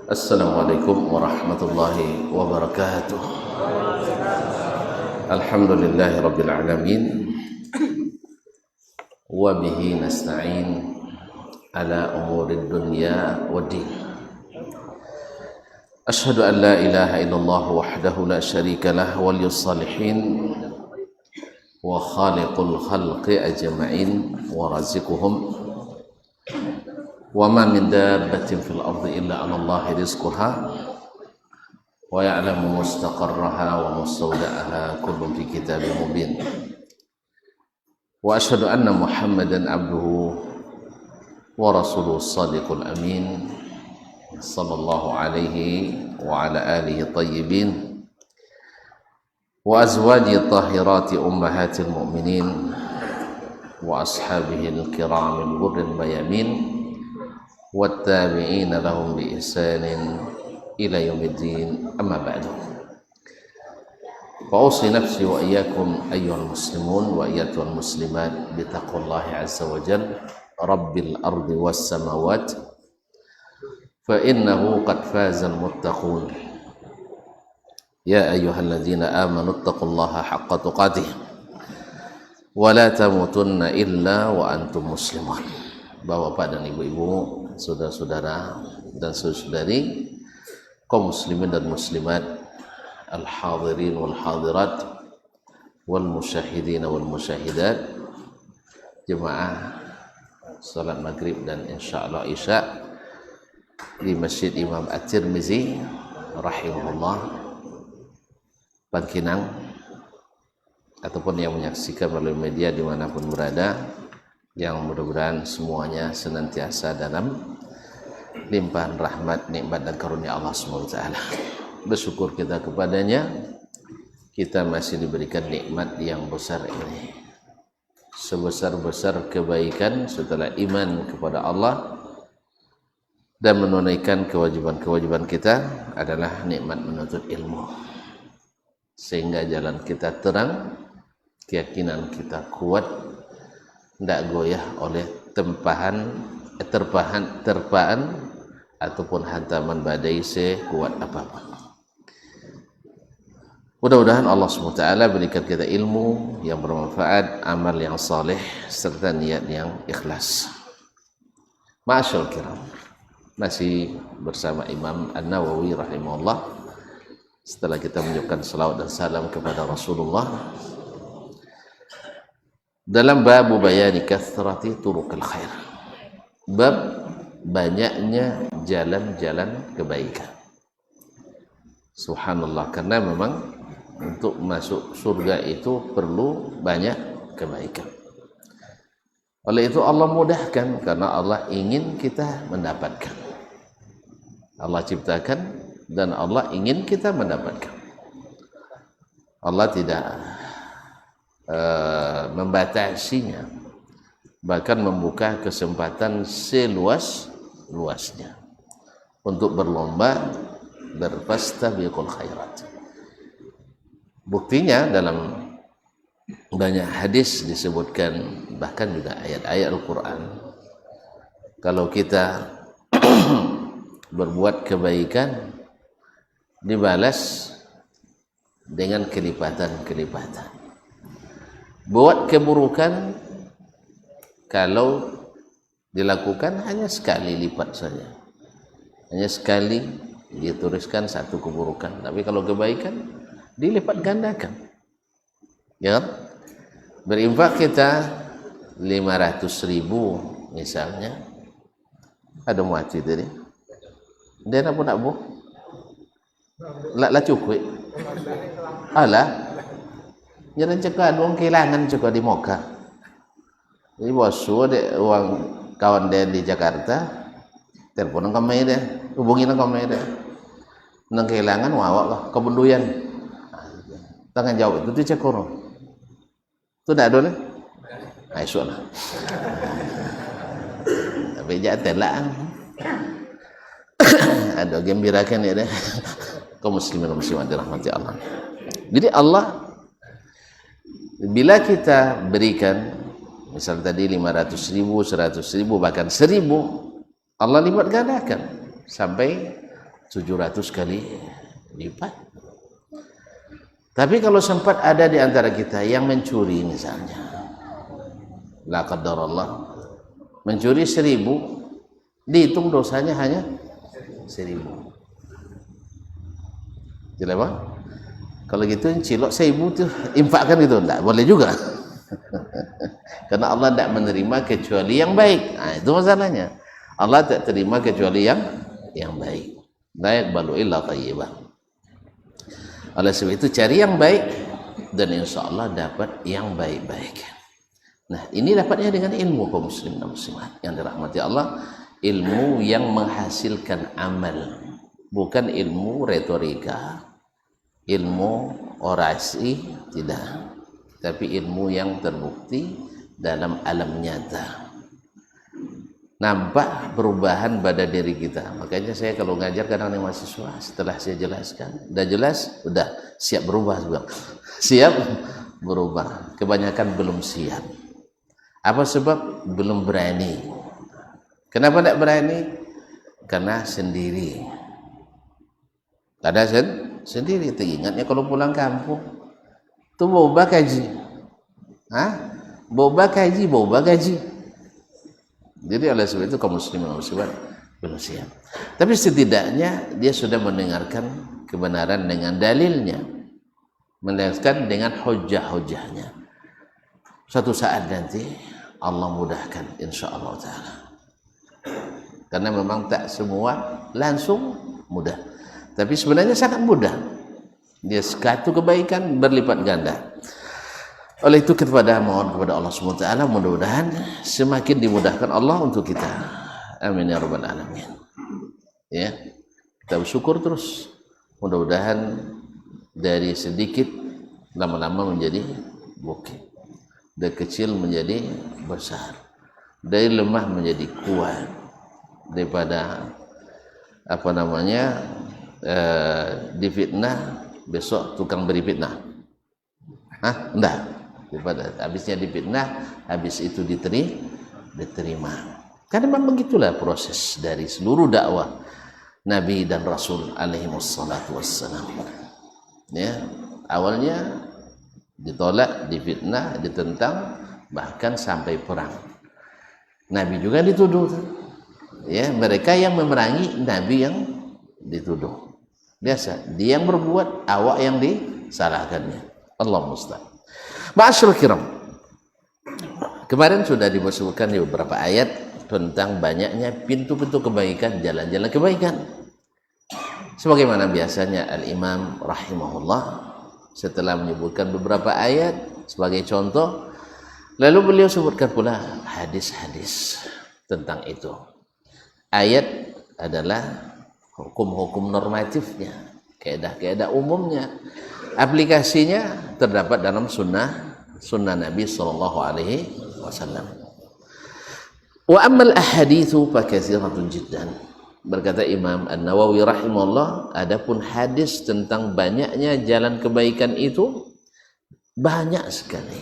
Assalamualaikum warahmatullahi wabarakatuh. Alhamdulillahi rabbil alamin. Wa bihi nasta'in ala umurid dunya waddin. Ashhadu an la ilaha illallah wahdahu la syarika lah waliyus salihin wa khaliqul khalqi ajma'in wa raziquhum wa ma min dabbatin fil ardi illa 'ala Allahi rizquha wa ya'lamu mustaqarraha wa mustawda'aha kullun fi kitabin mubin. Wa asyhadu anna Muhammadan abduhu wa rasuluhu shadiqul amin sallallahu alaihi wa ala alihi tayyibin wa azwajihi tahirati ummahatil mu'minin wa ashabihil kiramil ghurril mayamin والتابعين لهم بإحسان إلى يوم الدين أما بعد فأوصي نفسي وإياكم أيها المسلمون وأيتها المسلمات بتقوى الله عز وجل رب الأرض والسماوات فإنه قد فاز المتقون يا أيها الذين آمنوا اتقوا الله حق تقاته ولا تموتن إلا وأنتم مسلمون. Bapak dan ibu-ibu, saudara-saudara dan saudari, kaum muslimin dan muslimat, al-hadirin wal hadirat, wal musyahidin wal musyahidat, jemaah salat maghrib dan insyaallah isya di Masjid Imam At-Tirmizi rahimahullah Bangkinang, ataupun yang menyaksikan melalui media dimanapun berada, yang mudah-mudahan semuanya senantiasa dalam limpahan rahmat, nikmat dan karunia Allah SWT. Bersyukur kita kepadanya, kita masih diberikan nikmat yang besar ini. Sebesar-besar kebaikan setelah iman kepada Allah dan menunaikan kewajiban-kewajiban kita adalah nikmat menuntut ilmu, sehingga jalan kita terang, keyakinan kita kuat, tidak goyah oleh terpaan ataupun hantaman badai sekuat apapun. Mudah-mudahan Allah SWT berikan kita ilmu yang bermanfaat, amal yang saleh, serta niat yang ikhlas. Ma'asyarul kiram, masih bersama Imam An-Nawawi rahimahullah. Setelah kita mengucapkan salawat dan salam kepada Rasulullah, dalam bab bayani kathrati turuqil khair, bab banyaknya jalan-jalan kebaikan. Subhanallah, karena memang untuk masuk surga itu perlu banyak kebaikan. Oleh itu Allah mudahkan, karena Allah ingin kita mendapatkan. Allah ciptakan dan Allah ingin kita mendapatkan. Allah tidak membatasinya, bahkan membuka kesempatan seluas-luasnya untuk berlomba berfastabiqul khairat. Buktinya dalam banyak hadis disebutkan, bahkan juga ayat-ayat Al-Quran, kalau kita berbuat kebaikan dibalas dengan kelipatan-kelipatan. Buat keburukan kalau dilakukan hanya sekali lipat saja, hanya sekali dituliskan satu keburukan. Tapi kalau kebaikan dilipat gandakan, ya kan? Berinfak kita 500.000 misalnya, ada mati tadi dia nak pun nak buh lah cukup alah. Jangan cakap orang kehilangan juga di Moka. Jadi bosu ada orang kawan dia di Jakarta, telepon kami dia, hubungin kami dia. Nang kehilangan wawak lah, kebenduyan. Tangan jawab itu dia cakap orang. Itu tak ada lah. Esok lah. Tapi jangan telak. Ada gembirakan ya deh. Kaum muslimin dan muslimat dirahmati Allah. Jadi Allah, bila kita berikan, misal tadi 500.000, 100.000, bahkan 1.000, Allah lipat gandakan sampai 700 kali lipat. Tapi kalau sempat ada di antara kita yang mencuri misalnya, la qadarallah, mencuri 1000, dihitung dosanya hanya 1000. Jelas Bang? Kalau gitu cilok 1000 tuh infakkan gitu, enggak boleh juga. Karena Allah tidak menerima kecuali yang baik. Nah, itu masalahnya. Allah tak terima kecuali yang baik. La yaqbalu illa thayyiban. Oleh sebab itu cari yang baik dan insya Allah dapat yang baik-baik. Nah, ini dapatnya dengan ilmu kaum muslimin dan muslimat yang dirahmati Allah, ilmu yang menghasilkan amal, bukan ilmu retorika, ilmu orasi, tidak, tapi ilmu yang terbukti dalam alam nyata. Nampak perubahan pada diri kita. Makanya saya kalau ngajar kadang dengan mahasiswa, setelah saya jelaskan, udah jelas, udah siap berubah juga. Siap berubah. Kebanyakan belum siap. Apa sebab? Belum berani. Kenapa tidak berani? Karena sendiri. Ada sendiri. Teringatnya kalau pulang kampung, tuh boba kaji. Boba gaji. Jadi oleh sebab itu kaum muslimin dan muslimat belum siap. Tapi setidaknya dia sudah mendengarkan kebenaran dengan dalilnya, mendengarkan dengan hujah-hujahnya. Suatu saat nanti Allah mudahkan insyaallah taala. Karena memang tak semua langsung mudah. Tapi sebenarnya sangat mudah. Dia satu kebaikan berlipat ganda. Oleh itu kepada mohon kepada Allah SWT, mudah-mudahan semakin dimudahkan Allah untuk kita. Amin ya rabbal alamin. Ya, kita bersyukur terus. Mudah-mudahan dari sedikit lama-lama menjadi bukit, dari kecil menjadi besar, dari lemah menjadi kuat, daripada difitnah besok tukang beri fitnah. Enggak. Daripada habisnya difitnah, habis itu diterima. Karena memang begitulah proses dari seluruh dakwah Nabi dan Rasul alaihi wassalatu wassalam. Ya, awalnya ditolak, difitnah, ditentang, bahkan sampai perang. Nabi juga dituduh. Ya, mereka yang memerangi, Nabi yang dituduh. Biasa, dia yang berbuat, awak yang disalahkannya. Allah musta'an. Ma'asyiral kiram, kemarin sudah disebutkan di beberapa ayat tentang banyaknya pintu-pintu kebaikan, jalan-jalan kebaikan. Sebagaimana biasanya Al-Imam rahimahullah setelah menyebutkan beberapa ayat sebagai contoh, lalu beliau sebutkan pula hadis-hadis tentang itu. Ayat adalah hukum-hukum normatifnya, kaidah-kaidah umumnya. Aplikasinya terdapat dalam sunnah Nabi sallallahu alaihi wasallam. Wa ammal ahaditsu fa katsiratun jiddan. Berkata Imam An-Nawawi rahimahullah, adapun hadis tentang banyaknya jalan kebaikan itu banyak sekali.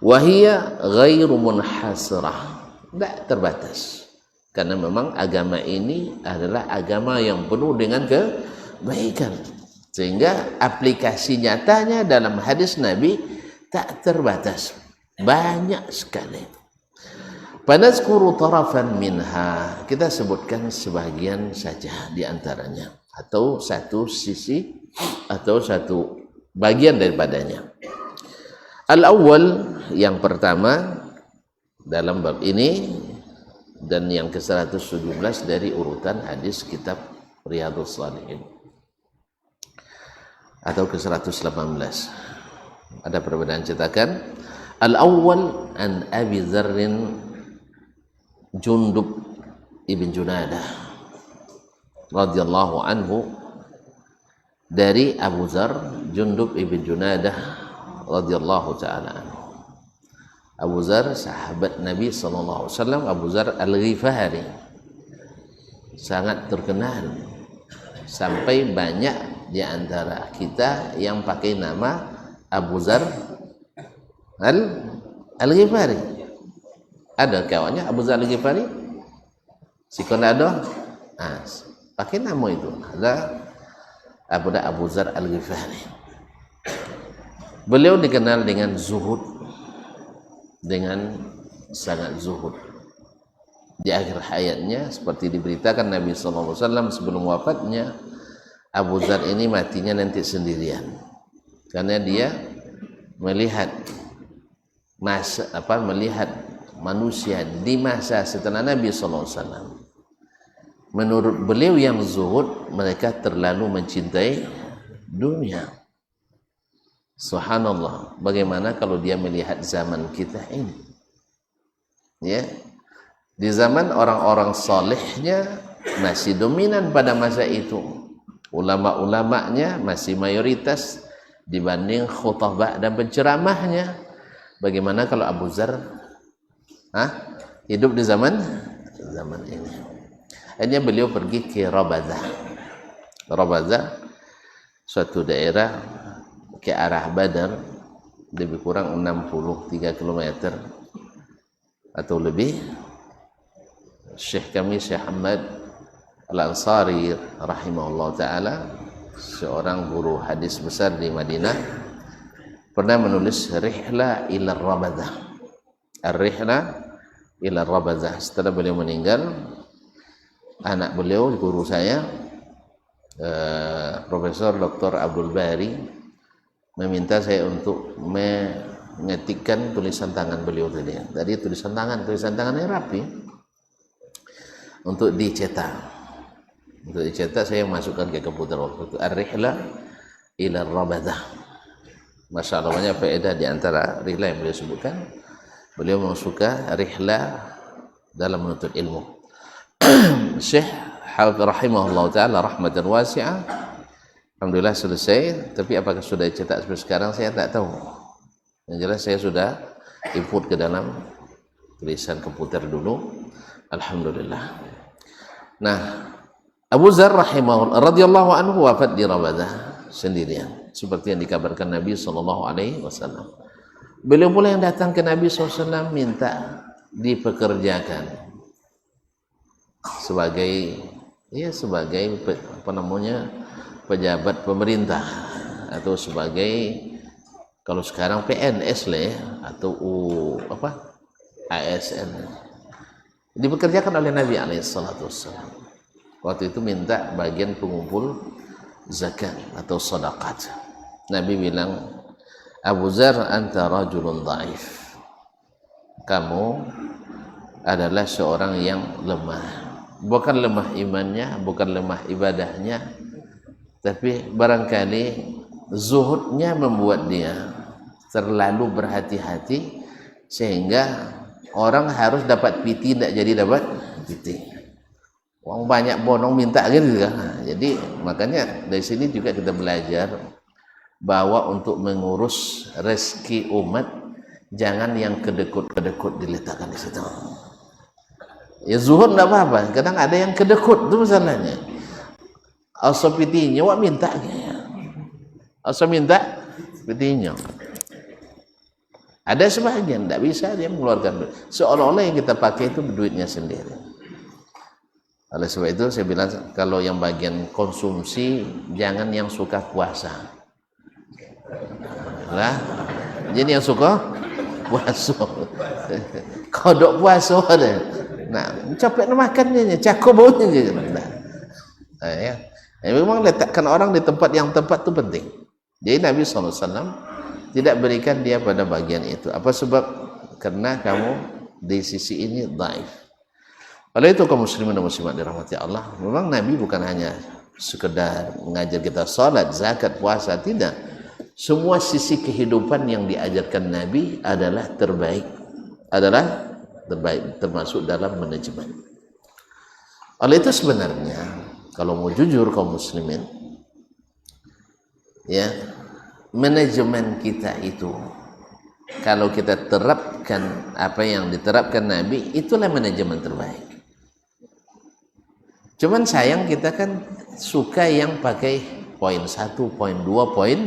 Wa hiya ghairu munhasirah, tidak terbatas. Karena memang agama ini adalah agama yang penuh dengan kebaikan. Sehingga aplikasi nyatanya dalam hadis Nabi tak terbatas, banyak sekali. Panazkuru tarafan minha, kita sebutkan sebagian saja di antaranya, atau satu sisi atau satu bagian daripadanya. Al-awwal, yang pertama dalam bab ini dan yang ke-117 dari urutan hadis kitab Riyadhus Shalihin, atau ke-118. Ada perbedaan cetakan. Al-awwal an Abi Dzarrin Jundub ibn Junadah radhiyallahu anhu, dari Abu Dzar Jundub ibn Junadah radhiyallahu taala anhu. Abu Dzar sahabat Nabi sallallahu alaihi wasallam, Abu Dzar Al-Ghifari, sangat terkenal sampai banyak di antara kita yang pakai nama Abu Dzar Al-Ghifari. Ada kawannya Abu Dzar Al-Ghifari? Si Konado? pakai nama itu. Ada Abu Dzar Al-Ghifari. Beliau dikenal dengan zuhud, dengan sangat zuhud. Di akhir hayatnya seperti diberitakan Nabi SAW sebelum wafatnya, Abu Dzar ini matinya nanti sendirian karena dia melihat manusia di masa setelah Nabi SAW. Menurut beliau yang zuhud, mereka terlalu mencintai dunia. Subhanallah, bagaimana kalau dia melihat zaman kita ini? Ya, di zaman orang-orang solehnya masih dominan pada masa itu. Ulama-ulamanya masih mayoritas dibanding khutbah dan penceramahnya. Bagaimana kalau Abu Dzar hidup di zaman ini? Akhirnya beliau pergi ke Rabazah. Rabazah suatu daerah ke arah Badar, lebih kurang 63 km atau lebih. Syekh kami Syekh Ahmad Al-Ansari rahimahullah ta'ala, seorang guru hadis besar di Madinah, pernah menulis Rihla ila Rabazah. Ar-Rihla ila Rabazah. Setelah beliau meninggal, anak beliau, guru saya, Profesor Dr. Abdul Bari, meminta saya untuk mengetikkan tulisan tangan beliau tadi. Tadi tulisan tangannya rapi untuk dicetak. Untuk dicetak saya masukkan ke komputer waktu itu. Ar-Rihla ila Rabazah. Masya Allah, banyak faedah di antara rihla yang beliau sebutkan. Beliau suka rihla dalam menuntut ilmu. Syekh rahimahullah ta'ala rahmatan wasi'ah, alhamdulillah selesai, tapi apakah sudah dicetak sampai sekarang saya tak tahu. Yang jelas saya sudah input ke dalam tulisan komputer dulu, alhamdulillah. Nah, Abu Dzar rahimahullah radhiyallahu anhu wafat di Rabazah sendirian, seperti yang dikabarkan Nabi SAW. Beliau pula yang datang ke Nabi SAW minta dipekerjakan sebagai pejabat pemerintah, atau sebagai, kalau sekarang PNS lah ya, atau ASN, dipekerjakan oleh Nabi SAW. Waktu itu minta bagian pengumpul zakat atau sedekah. Nabi bilang, Abu Dzar, anta rajulun dhaif, kamu adalah seorang yang lemah. Bukan lemah imannya, bukan lemah ibadahnya, tapi barangkali zuhudnya membuat dia terlalu berhati-hati sehingga orang harus dapat piti, tidak jadi dapat piti. Orang banyak bonong minta gitu kan. Jadi makanya dari sini juga kita belajar bahwa untuk mengurus rezeki umat, jangan yang kedekut-kedekut diletakkan di situ. Ya zuhud tidak apa-apa, kadang ada yang kedekut, itu masalahnya. Asa pitinya wak minta, asa minta pitinya. Ada sebagian tidak bisa dia mengeluarkan duit, seolah-olah yang kita pakai itu duitnya sendiri. Oleh sebab itu saya bilang, kalau yang bagian konsumsi jangan yang suka puasa lah, jadi yang suka puasa kodok puasa ada. Nah, capek makannya, cakap baunya gitu. Nah, ya. Memang letakkan orang di tempat yang tepat itu penting. Jadi Nabi SAW tidak berikan dia pada bagian itu. Apa sebab? Karena kamu di sisi ini dhaif. Oleh itu kaum muslimin dan muslimat dirahmati Allah, memang Nabi bukan hanya sekedar mengajar kita salat, zakat, puasa, tidak. Semua sisi kehidupan yang diajarkan Nabi adalah terbaik, termasuk dalam manajemen. Oleh itu sebenarnya kalau mau jujur kaum muslimin, ya, manajemen kita itu kalau kita terapkan apa yang diterapkan Nabi, itulah manajemen terbaik. Cuman sayang kita kan suka yang pakai poin 1, poin 2, poin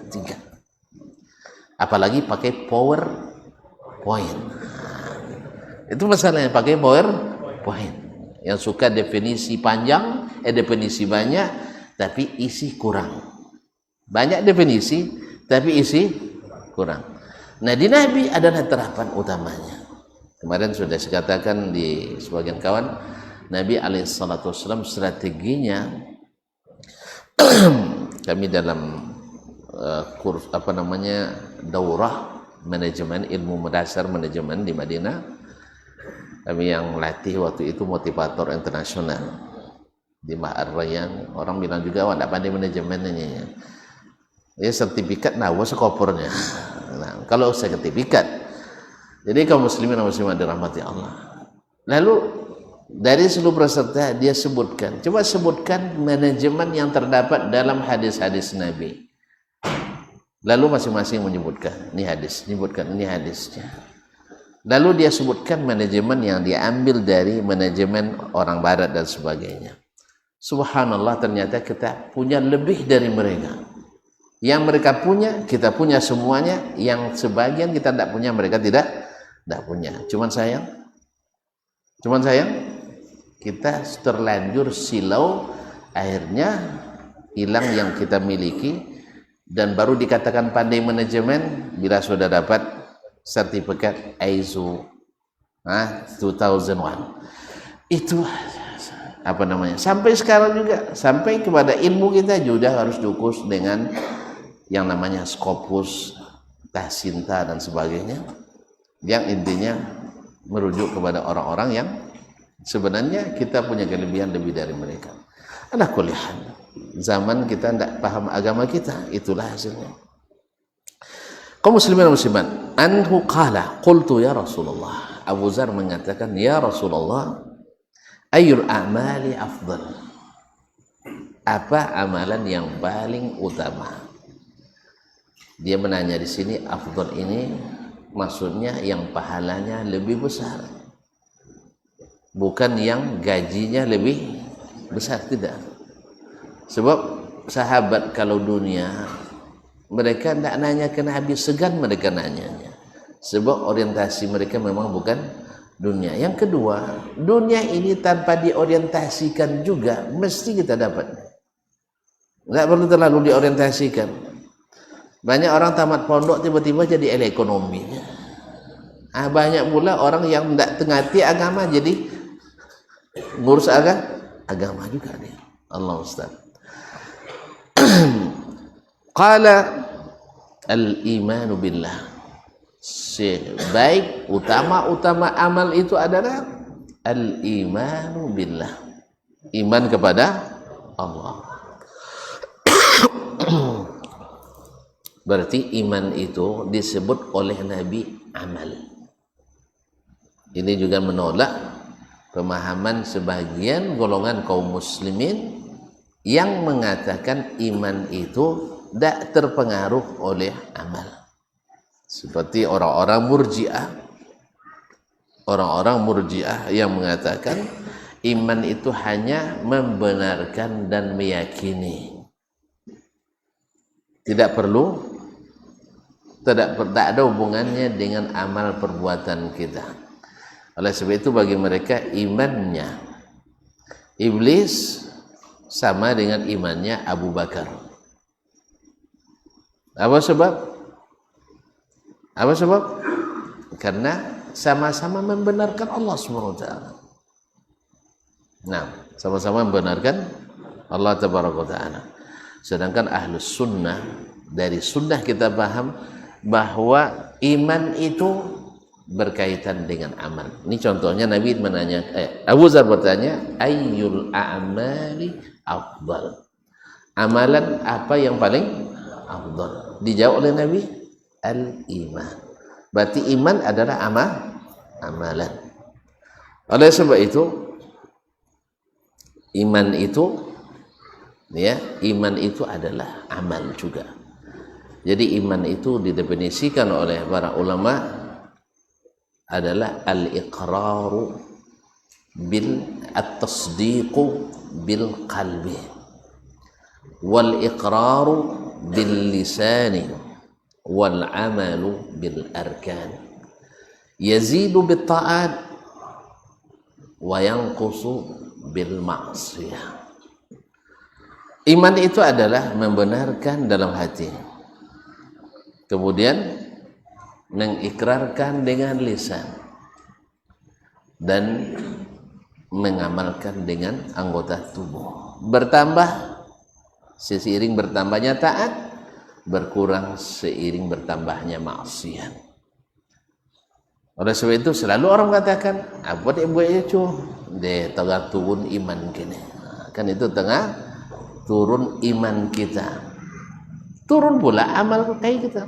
3. Apalagi pakai PowerPoint. Itu masalahnya, pakai PowerPoint. Yang suka definisi panjang, definisi banyak tapi isi kurang. Banyak definisi tapi isi kurang. Nah, di Nabi adalah terapan utamanya. Kemarin sudah saya katakan di sebagian kawan, Nabi alaihissalam strateginya kami dalam kurs daurah manajemen, ilmu mendasar manajemen di Madinah, kami yang latih waktu itu motivator internasional di Ma'ar Rayyan. Orang bilang juga, wah tidak pandai manajemen ini ya, sertifikat nawa sekopornya. Nah, kalau sertifikat, jadi kaum muslimin dan muslimat dirahmati Allah. Lalu dari seluruh peserta dia sebutkan, coba sebutkan manajemen yang terdapat dalam hadis-hadis Nabi. Lalu masing-masing menyebutkan, ini hadis, menyebutkan ini hadisnya. Lalu dia sebutkan manajemen yang diambil dari manajemen orang barat dan sebagainya. Subhanallah, ternyata kita punya lebih dari mereka. Yang mereka punya, kita punya semuanya. Yang sebagian kita tidak punya, mereka tidak punya. Cuman sayang, kita terlanjur silau, akhirnya hilang yang kita miliki, dan baru dikatakan pandai manajemen bila sudah dapat sertifikat ISO 2001. Itu sampai sekarang juga, sampai kepada ilmu kita juga harus diukur dengan yang namanya Scopus, Tasinta dan sebagainya, yang intinya merujuk kepada orang-orang yang sebenarnya kita punya kelebihan lebih dari mereka. Ala kulli hal, zaman kita tidak paham agama kita, itulah hasilnya. Kaum muslimin dan muslimat, anhu qala qultu ya Rasulullah, Abu Dzar mengatakan, ya Rasulullah, ayyul a'mali afdal, apa amalan yang paling utama? Dia menanya di sini, afdal ini maksudnya yang pahalanya lebih besar, bukan yang gajinya lebih besar, tidak. Sebab sahabat kalau dunia, mereka tidak nanya ke Nabi, segan mereka nanyanya, sebab orientasi mereka memang bukan dunia. Yang kedua, dunia ini tanpa diorientasikan juga mesti kita dapat, nggak perlu terlalu diorientasikan. Banyak orang tamat pondok tiba-tiba jadi ahli ekonomi. Banyak pula orang yang tidak tengati agama jadi ngurus agama juga dia. Allah Ustaz. Qala al-imanu billah, sebaik utama amal itu adalah al-imanu billah, iman kepada Allah. Berarti iman itu disebut oleh Nabi amal. Ini juga menolak pemahaman sebagian golongan kaum muslimin yang mengatakan iman itu tidak terpengaruh oleh amal, seperti orang-orang murji'ah yang mengatakan iman itu hanya membenarkan dan meyakini, tidak ada hubungannya dengan amal perbuatan kita. Oleh sebab itu bagi mereka imannya iblis sama dengan imannya Abu Bakar. Apa sebab? Karena sama-sama membenarkan Allah SWT. Nah, sama-sama membenarkan Allah Taala. Sedangkan ahlus sunnah, dari sunnah kita paham bahwa iman itu berkaitan dengan amal. Ini contohnya Nabi menanya, Abu Dzar bertanya, ayyul a'mali afdal, amalan apa yang paling afdal? Dijawab oleh Nabi, al-iman. Berarti iman adalah amalan. Oleh sebab itu iman itu adalah amal juga. Jadi iman itu didefinisikan oleh para ulama adalah al-iqraru at-tasdiqu bil qalbi wal iqraru bil lisani wal amalu bil arkan, yazidu bit ta'at wa yanqusu bil ma'siyah. Iman itu adalah membenarkan dalam hati, kemudian mengikrarkan dengan lisan, dan mengamalkan dengan anggota tubuh. Bertambah seiring bertambahnya taat, berkurang seiring bertambahnya maksiat. Oleh sebab itu selalu orang katakan, apa dia buat itu? Dia tengah turun iman kini. Kan itu tengah turun iman kita. Turun pula amal kayak kita.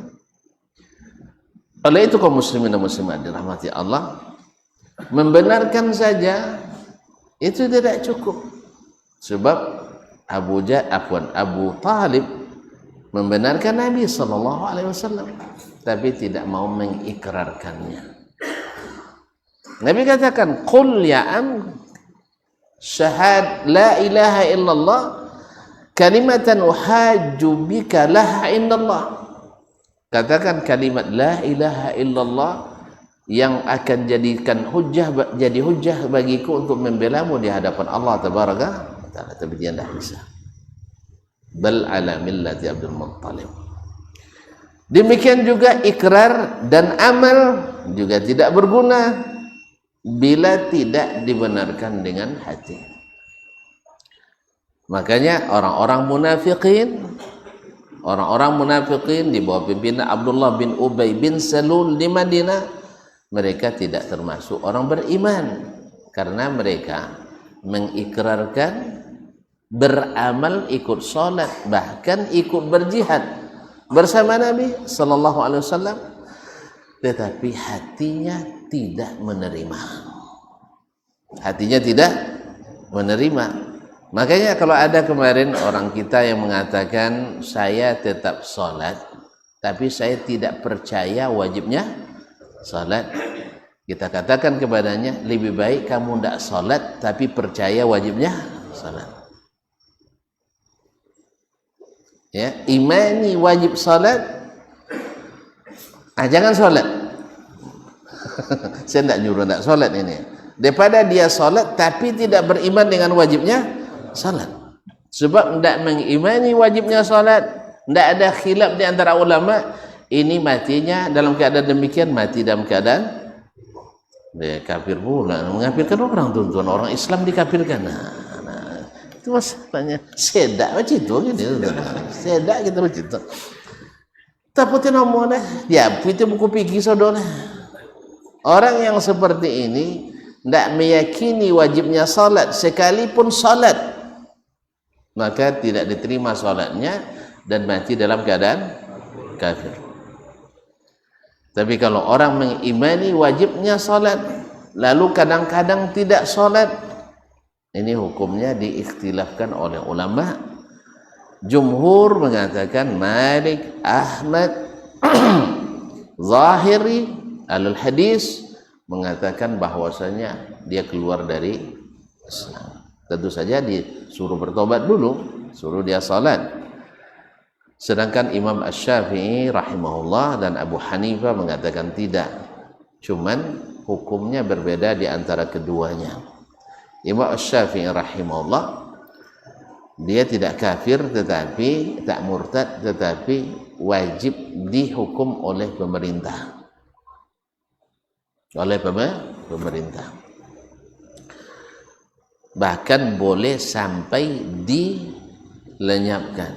Oleh itu kaum muslimin dan muslimat dirahmati Allah, membenarkan saja itu tidak cukup. Sebab Abu Talib membenarkan Nabi SAW, tapi tidak mau mengikrarkannya. Nabi katakan, "Qul ya am syahad la ilaha illallah kalimatan uhajju bika laha indallah." Katakan kalimat la ilaha illallah yang akan jadi hujjah bagiku untuk membelamu di hadapan Allah tabaraka taala. Tapi dia tidak bisa. Bal ala millati Abdul Muttalib. Demikian juga ikrar dan amal juga tidak berguna bila tidak dibenarkan dengan hati. Makanya orang-orang munafikin di bawah pimpinan Abdullah bin Ubay bin Salul di Madinah, mereka tidak termasuk orang beriman karena mereka mengikrarkan, beramal, ikut salat, bahkan ikut berjihad bersama Nabi sallallahu alaihi wasallam, tetapi hatinya tidak menerima. Hatinya tidak menerima. Makanya kalau ada kemarin orang kita yang mengatakan saya tetap salat tapi saya tidak percaya wajibnya salat, kita katakan kepadanya, lebih baik kamu tidak salat tapi percaya wajibnya salat. Ya, imani wajib salat, jangan salat. Saya tidak nyuruh tidak salat ini. Daripada dia salat tapi tidak beriman dengan wajibnya salat. Sebab tidak mengimani wajibnya salat, tidak ada khilaf di antara ulama, ini matinya dalam keadaan demikian, mati dalam keadaan dia kafir pula. Mengkafirkan orang, tuan-tuan, orang Islam dikafirkan. Nah, itu masalahnya. Sedak macam itu gitu. Sedak kita macam itu. Tapi nomornya, ya itu buku fikih saudara. Orang yang seperti ini tidak meyakini wajibnya salat sekalipun salat, maka tidak diterima salatnya dan mati dalam keadaan kafir. Tapi kalau orang mengimani wajibnya salat lalu kadang-kadang tidak salat, ini hukumnya diikhtilafkan oleh ulama. Jumhur mengatakan, Malik, Ahmad, Zahiri, Ahlul Hadis mengatakan bahwasanya dia keluar dari Islam. Tentu saja disuruh bertobat dulu, suruh dia salat. Sedangkan Imam Asy-Syafi'i rahimahullah dan Abu Hanifah mengatakan tidak. Cuman hukumnya berbeda di antara keduanya. Imam Asy-Syafi'i rahimahullah, dia tidak kafir tetapi tak murtad, tetapi wajib dihukum oleh pemerintah. Oleh pemerintah. Bahkan boleh sampai dilenyapkan.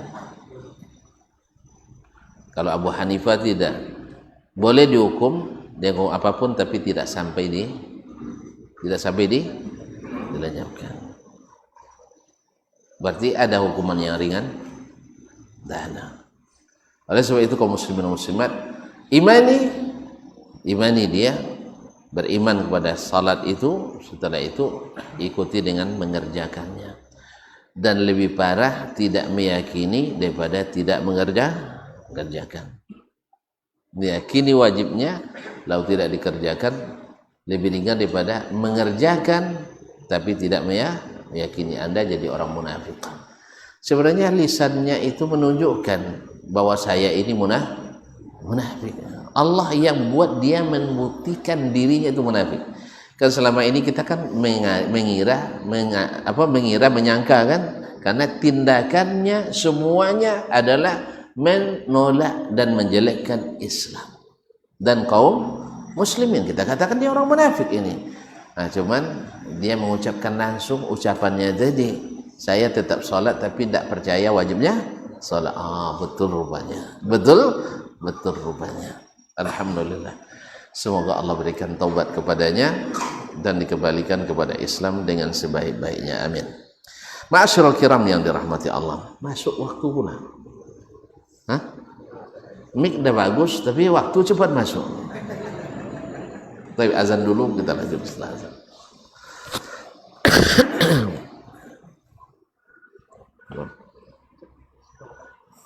Kalau Abu Hanifah tidak, boleh dihukum dengan apapun tapi tidak sampai dilenyapkan. Berarti ada hukuman yang ringan? Tidak ada. Oleh sebab itu kaum muslimin dan muslimat, imani dia, beriman kepada salat itu, setelah itu ikuti dengan mengerjakannya. Dan lebih parah, tidak meyakini daripada tidak mengerjakan. Meyakini wajibnya lalu tidak dikerjakan lebih ringan daripada mengerjakan tapi tidak meyakini. Anda jadi orang munafik. Sebenarnya lisannya itu menunjukkan bahwa saya ini munafik. Allah yang buat dia membuktikan dirinya itu munafik. Kan selama ini kita kan menyangka kan, karena tindakannya semuanya adalah menolak dan menjelekkan Islam dan kaum muslimin. Kita katakan dia orang munafik ini. Nah, cuman dia mengucapkan langsung ucapannya tadi, saya tetap sholat tapi tidak percaya wajibnya sholat. Betul rupanya. Betul rupanya. Alhamdulillah. Semoga Allah berikan taubat kepadanya dan dikembalikan kepada Islam dengan sebaik-baiknya. Amin. Ma'asyiral kiram yang dirahmati Allah. Masuk waktu pula. Mik udah bagus tapi waktu cepat masuk. Tapi azan dulu, kita lanjut setelah azan.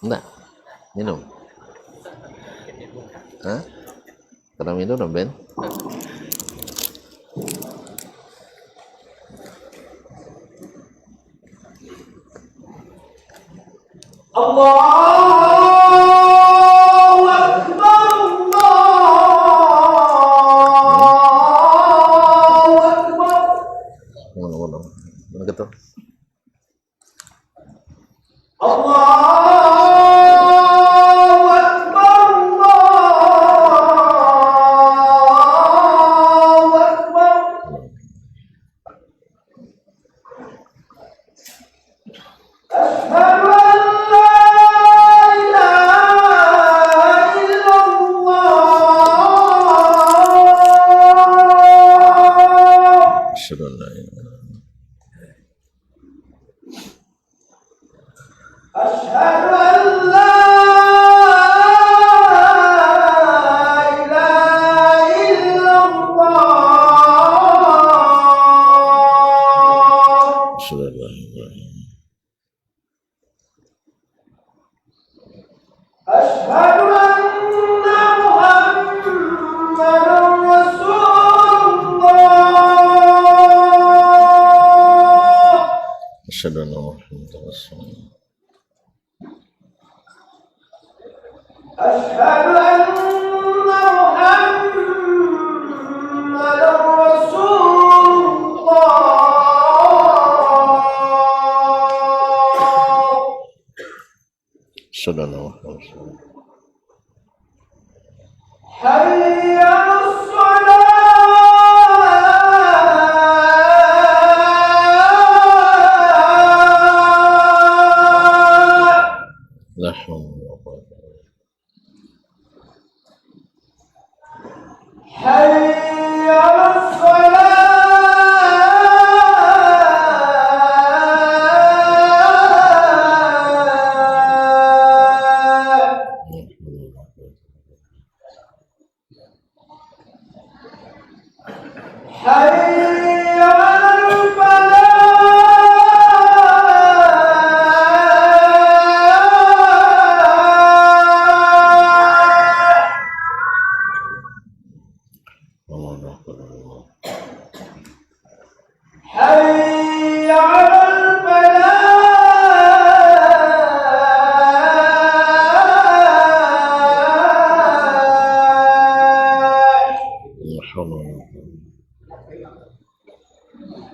Enggak, minum. Kurang minum dong, Ben. Mana kata? Asyhadu anna Muhammadar Rasulullah. Asyhadu anna Muhammadar Rasulullah. Asyhadu anna Muhammadar Rasulullah. Hayya 'alas shalah. La haula wa la quwwata illa billah. Hayya 'alas shalah. Hayya 'alal falah. Hayya 'alal falah.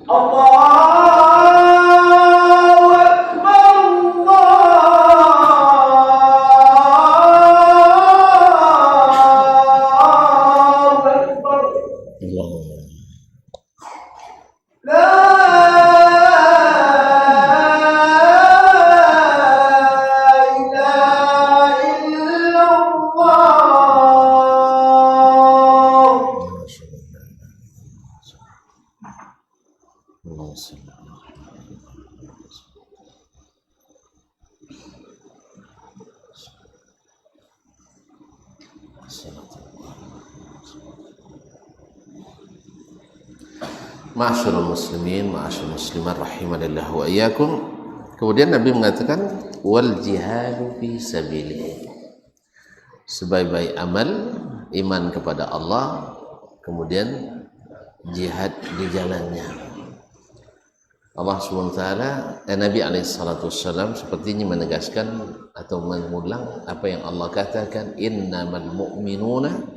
Allahu akbar, Allahu akbar. La ilaha illallah. Ma'asyiral muslimin, ma'asyiral muslimat rahimanillah wa iyyakum. Kemudian Nabi mengatakan wal jihadu fi sabilillah. Sebaik-baik amal iman kepada Allah, kemudian jihad di jalannya. Allah SWT, Nabi SAW sepertinya menegaskan atau mengulang apa yang Allah katakan, innamal mu'minuna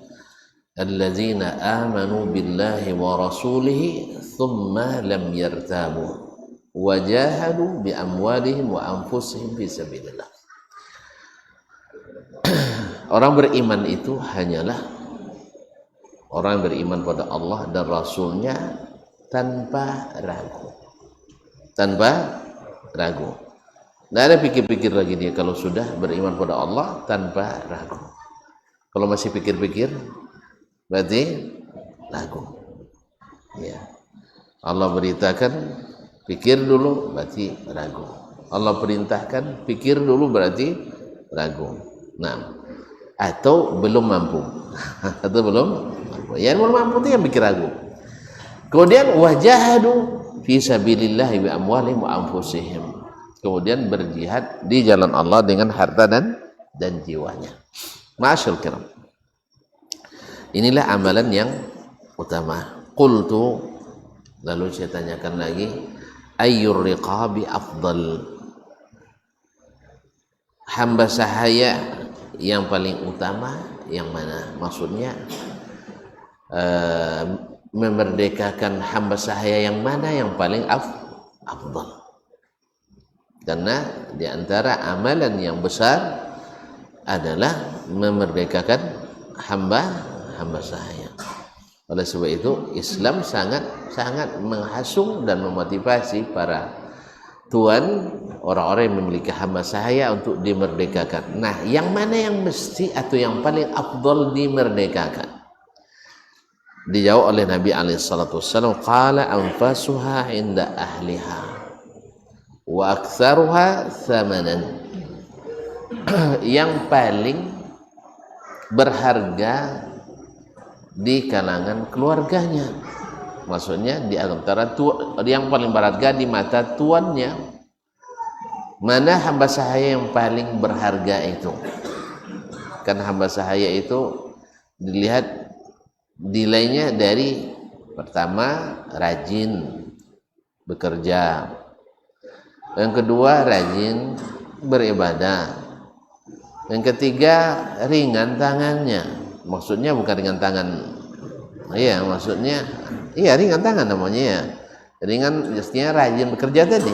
alladzina amanu billahi wa rasulihi thumma lam yartabu. wajahadu bi amwalihim wa anfusihim fi sabilillah. Orang beriman itu hanyalah orang beriman pada Allah dan Rasulnya tanpa ragu. Tanpa ragu. Tidak ada pikir-pikir lagi dia kalau sudah beriman pada Allah tanpa ragu. Kalau masih pikir-pikir berarti ragu. Ya. Allah beritakan pikir dulu berarti ragu. Allah perintahkan pikir dulu berarti ragu. Nah, atau belum mampu. Atau belum mampu. Yang belum mampu itu yang pikir ragu. Kemudian wajahadu fi sabilillah bi amwalihim wa anfusihim. Kemudian berjihad di jalan Allah dengan harta dan jiwanya. Ma'asyil kiram. Inilah amalan yang utama. Qultu, lalu saya tanyakan lagi, ayyur riqabi afdal? Hamba sahaya yang paling utama yang mana? Maksudnya memerdekakan hamba sahaya yang mana yang paling afdal? Karena di antara amalan yang besar adalah memerdekakan hamba sahaya. Oleh sebab itu Islam sangat menghasung dan memotivasi para tuan, orang-orang yang memiliki hamba sahaya untuk dimerdekakan. Nah, yang mana yang mesti atau yang paling afdal dimerdekakan? Dijawab oleh Nabi SAW, qala anfasuha inda ahliha wa aktsaruha thamanan. Yang paling berharga di kalangan keluarganya, maksudnya di antara yang paling berharga di mata tuannya. Mana hamba sahaya yang paling berharga itu? Kan hamba sahaya itu dilihat nilainya dari pertama rajin bekerja, yang kedua rajin beribadah, yang ketiga ringan tangannya. Maksudnya bukan ringan tangan, iya maksudnya iya ringan tangan namanya ya, ringan justru rajin bekerja tadi.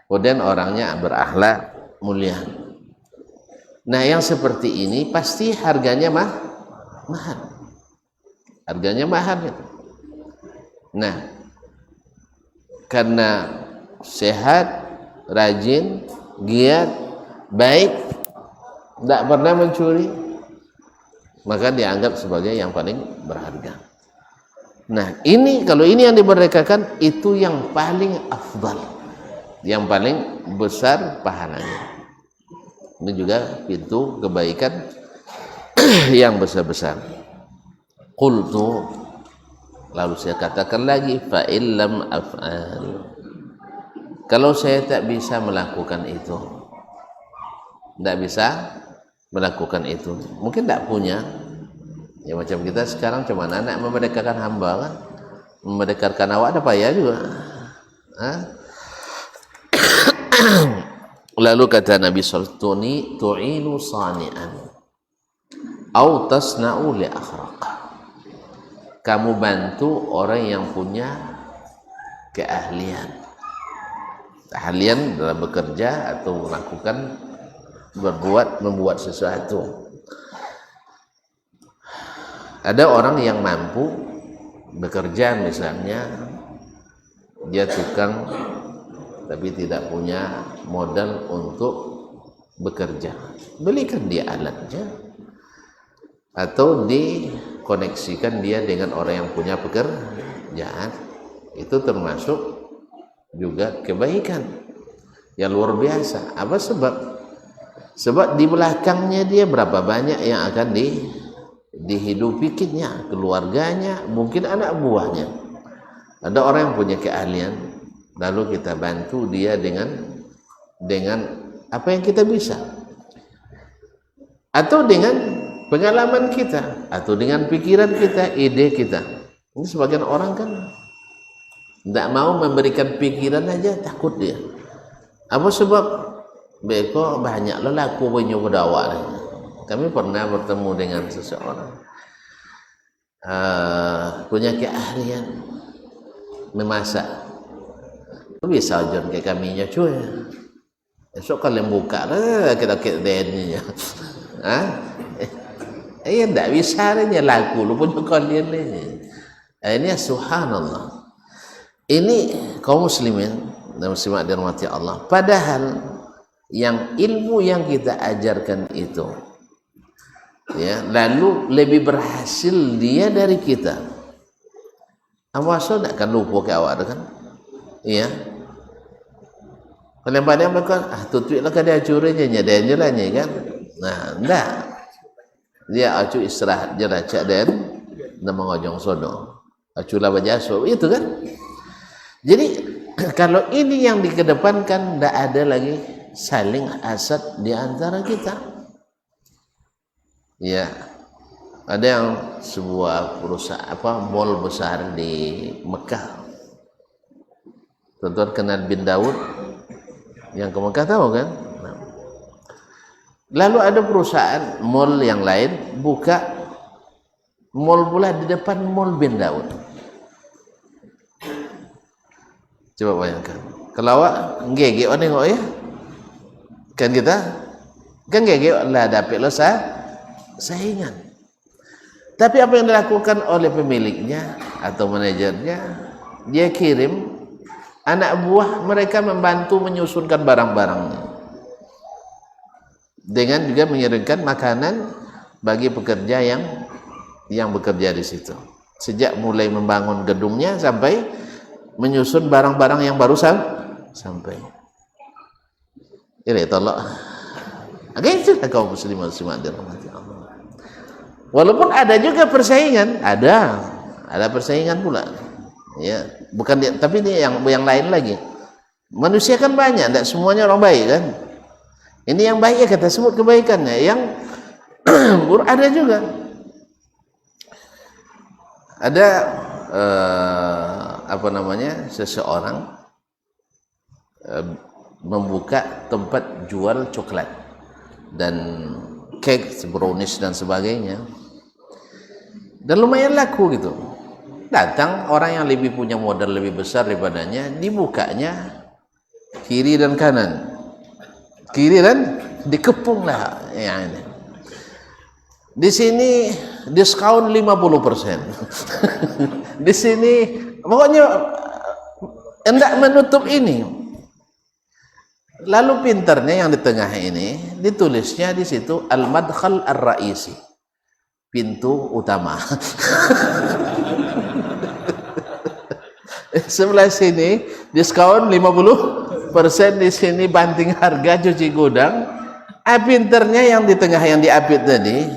Kemudian orangnya berakhlak mulia. Nah, yang seperti ini pasti harganya mahal. Harganya mahal gitu. Nah, karena sehat, rajin, giat, baik, tidak pernah mencuri, maka dianggap sebagai yang paling berharga. Nah, ini kalau ini yang dimerdekakan itu yang paling afdal, yang paling besar pahalanya. Ini juga pintu kebaikan yang besar-besar. Qultu, lalu saya katakan lagi, fa illam af'al, kalau saya tak bisa melakukan itu, tidak bisa melakukan itu, mungkin tidak punya. Ya macam kita sekarang cuma anak memerdekakan hamba kan, memerdekakan awak ada payah juga. Lalu kata Nabi sallallahu alaihi wasallam, tu'inu sani'an au tasna'u li akhraq. Kamu bantu orang yang punya keahlian dalam bekerja atau melakukan membuat sesuatu. Ada orang yang mampu bekerja, misalnya dia tukang tapi tidak punya modal untuk bekerja, belikan dia alatnya atau dikoneksikan dia dengan orang yang punya pekerjaan. Itu termasuk juga kebaikan yang luar biasa. Apa sebab di belakangnya dia berapa banyak yang akan dihidupi keluarganya, mungkin anak buahnya. Ada orang yang punya keahlian, lalu kita bantu dia dengan apa yang kita bisa, atau dengan pengalaman kita, atau dengan pikiran kita, ide kita. Ini sebagian orang kan tidak mau memberikan pikiran aja, takut dia. Apa sebab? Beko banyak lelaku banyak berdakwah. Kami pernah bertemu dengan seseorang punya keahlian memasak. Bisa ajar kayak kaminya cuy. Esok kalian buka lah kita dennya. Ah, tidak bisa nya laku lu punya kalian ni. Ini subhanallah. Ini kaum muslimin dan muslimat dirahmati Allah. Padahal yang ilmu yang kita ajarkan itu, ya, lalu lebih berhasil dia dari kita. Awas tak kan lupa ke awak kan? Iya. Kalau yang mereka tutup lah kada acurnya dia jalannya kan. Nah, enggak. Dia acu istirahat je lah cak dan mengojong sono. Acu lah bajaso itu kan. Jadi kalau ini yang dikedepankan, tidak ada lagi saling hasad di antara kita. Ya, ada yang sebuah perusahaan mall besar di Mekah. Tuan-tuan kenal bin Daud yang ke Mekah tahu kan? Nah. Lalu ada perusahaan mall yang lain buka mall pula di depan mall bin Daud. Coba bayangkan. Kalau awak ngege nengok ya. Kan kita kan ngege lah dapat lo saingan. Tapi apa yang dilakukan oleh pemiliknya atau manajernya, dia kirim anak buah mereka membantu menyusunkan barang-barangnya. Dengan juga mengirimkan makanan bagi pekerja yang bekerja di situ. Sejak mulai membangun gedungnya sampai menyusun barang-barang yang baru sampai. Ini tolak. Oke, itu kaum muslimin muslimat dirahmati Allah. Walaupun ada juga persaingan, ada persaingan pula. Ya, bukan dia, tapi ini yang lain lagi. Manusia kan banyak, tidak semuanya orang baik kan. Ini yang baik ya kita sebut kebaikannya, yang buruk ada juga. Ada seseorang membuka tempat jual coklat dan cake, brownies dan sebagainya, dan lumayan laku gitu. Datang orang yang lebih punya modal lebih besar daripadanya, dibukanya kiri dan kanan, kiri dan dikepung lah ya ini. Di sini diskon 50%. Di sini pokoknya hendak menutup ini. Lalu pinternya yang di tengah ini ditulisnya di situ al-madkhal ar-raisi, pintu utama. Sebelah sini diskon 50%, di sini banting harga cuci gudang. Pinternya yang di tengah yang diapit tadi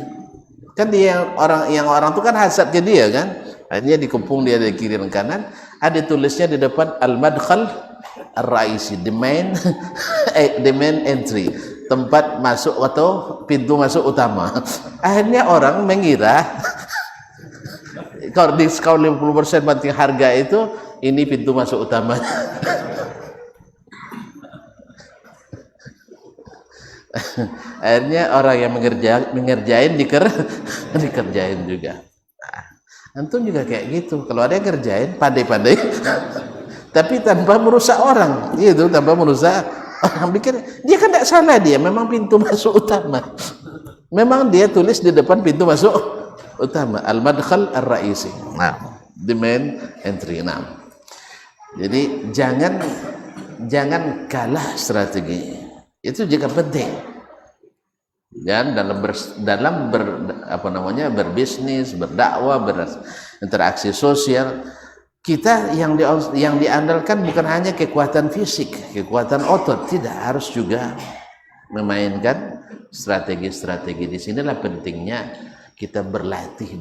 kan dia orang itu kan hasad ke dia kan, akhirnya dikepung dia dari kiri dan kanan. Ada tulisnya di depan al-madkhal ar-raisi, the main entry, tempat masuk atau pintu masuk utama. Akhirnya orang mengira kalau diskon 50% banting harga itu ini pintu masuk utama. Akhirnya orang yang mengerjain dikerjain juga. Antum juga kayak gitu. Kalau ada yang kerjain pandai-pandai, tapi tanpa merusak orang, gitu, tanpa merusak orang. Bikin dia kan tidak salah, dia memang pintu masuk utama. Memang dia tulis di depan pintu masuk utama, al-madkhal ar-raisi. Nah, the main entry. Nah, jadi jangan kalah strategi. Itu juga penting. Dan dalam berbisnis, berdakwah, berinteraksi sosial, kita yang diandalkan bukan hanya kekuatan fisik, kekuatan otot, tidak, harus juga memainkan strategi-strategi. Di sinilah pentingnya kita berlatih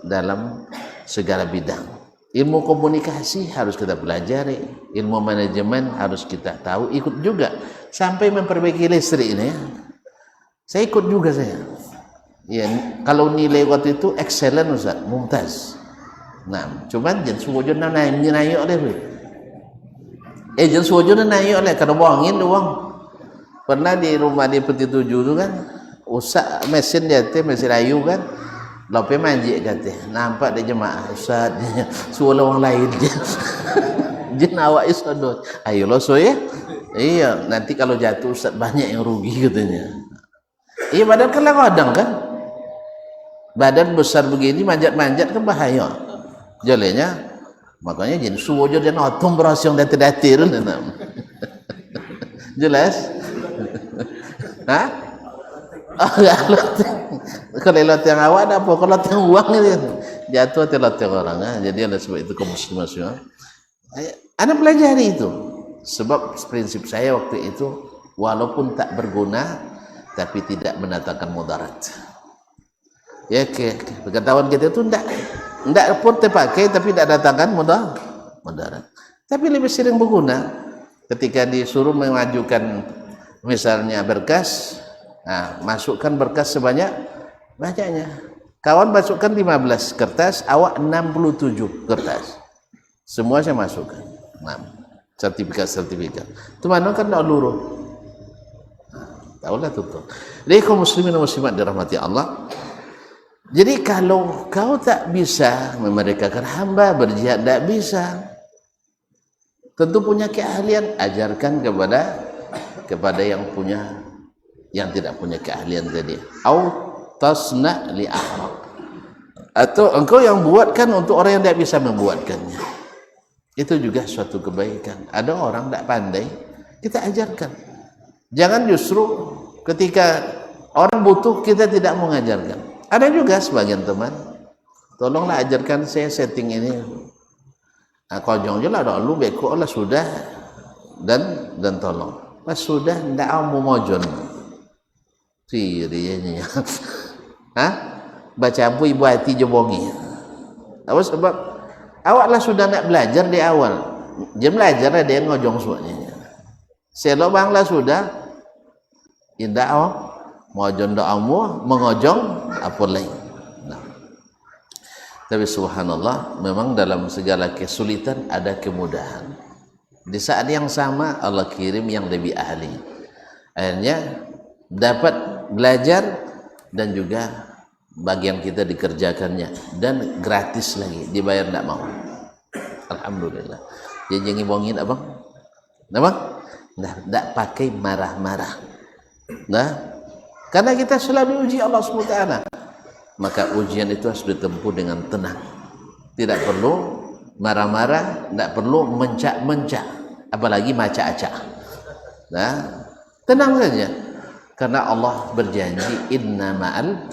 dalam segala bidang. Ilmu komunikasi harus kita pelajari, ilmu manajemen harus kita tahu, ikut juga sampai memperbaiki listrik ini. Saya ikut juga saya. Ya, kalau nilai waktu itu excellent Ustaz, mumtaz. Nah, cuman jangan suwujudna naik oleh. Jangan suwujudna naik oleh karena buangin doang. Pernah di rumah di Peti Tujuh itu kan, usah mesin dia teh mesin ayu kan. Lope manjik kata, nampak dia jemaah Ustaz, suara orang lain je. jin awak isodot. Ayo lo so ya. Iya, nanti kalau jatuh Ustaz banyak yang rugi katanya. Iya, badan kan kadang kan. Badan besar begini manjat-manjat kan bahaya. Jalenya makanya jin suwo aja dia notom berasing datir-datir. Jelas? Hah? Oh, kalau latihan awak ada apa? Kalau latihan uang ini jatuh hati latihan orang. Jadi ada sebab itu kaum muslimin semua. Anda pelajari itu. Sebab prinsip saya waktu itu walaupun tak berguna tapi tidak mendatangkan mudarat. Ya pengetahuan kita itu tidak pun terpakai tapi tidak datangkan mudarat. Tapi lebih sering berguna ketika disuruh mengajukan misalnya berkas. Nah, masukkan berkas sebanyak-banyaknya. Kawan masukkan 15 kertas, awak 67 kertas. Semua saya masukkan. Nah, sertifikat. Itu mana kan tak luruh. Tahulah tuh. Jadi kaum muslimin dan muslimat dirahmati Allah. Jadi kalau kau tak bisa memerdekakan hamba berjihad, tak bisa. Tentu punya keahlian, ajarkan kepada yang tidak punya keahlian tadi. Au tasna li ahram. Atau engkau yang buatkan untuk orang yang tidak bisa membuatkannya. Itu juga suatu kebaikan. Ada orang tidak pandai, kita ajarkan. Jangan justru ketika orang butuh kita tidak mengajarkan. Ada juga sebagian teman, tolonglah ajarkan saya setting ini. Nah, kojong je lah, lu beko lah sudah dan tolong. Pas sudah tidak mau mojon. Sirinya. Hah? Baca abu ibu hati jebongi. Apa sebab? Awaklah sudah nak belajar di awal. Dia belajar dia ngojong suanya. Selo banglah sudah. Indah mojon doamu mengojong apa lain. Nah. Tapi subhanallah memang dalam segala kesulitan ada kemudahan. Di saat yang sama Allah kirim yang lebih ahli. Akhirnya dapat belajar dan juga bagian kita dikerjakannya dan gratis lagi, dibayar tidak mau. Alhamdulillah. Jadi ngibongin abang, apa? Tidak pakai marah-marah. Nah, karena kita selalu diuji Allah SWT, maka ujian itu harus ditempuh dengan tenang. Tidak perlu marah-marah, tidak perlu mencak-mencak, apalagi maca-acak. Nah, tenang saja. Karena Allah berjanji inna ma'al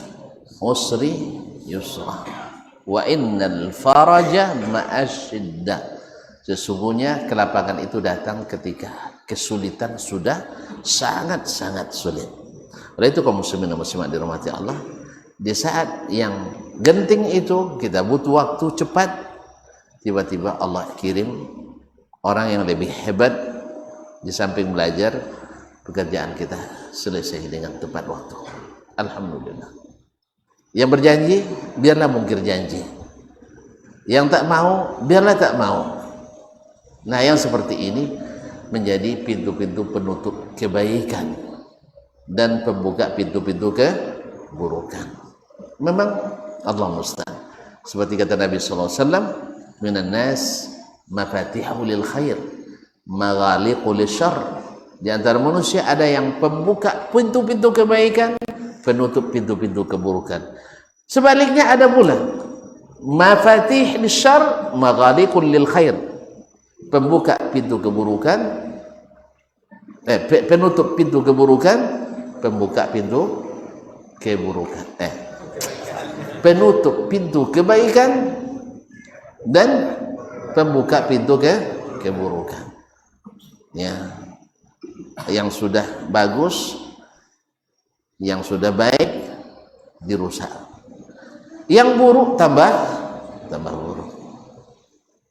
usri yusra wa innal faraja ma'asyiddah. Sesungguhnya kelapangan itu datang ketika kesulitan sudah sangat-sangat sulit. Oleh itu kaum muslimin dan muslimat dirahmati Allah, di saat yang genting itu kita butuh waktu cepat, tiba-tiba Allah kirim orang yang lebih hebat. Di samping belajar, pekerjaan kita selesai dengan tepat waktu. Alhamdulillah. Yang berjanji biarlah mungkir janji, yang tak mau biarlah tak mau. Nah, yang seperti ini menjadi pintu-pintu penutup kebaikan dan pembuka pintu-pintu keburukan. Memang Allah musta'an. Seperti kata Nabi SAW, minan nas mafatihu lil khair maghaliqu lisyarr. Di antara manusia ada yang pembuka pintu-pintu kebaikan, penutup pintu-pintu keburukan. Sebaliknya ada pula mafatih lisyarr maghaliqu lil khair. Pembuka pintu keburukan, penutup pintu keburukan, pembuka pintu keburukan. Penutup pintu kebaikan dan pembuka pintu keburukan. Ya, yang sudah bagus, yang sudah baik dirusak, yang buruk tambah buruk.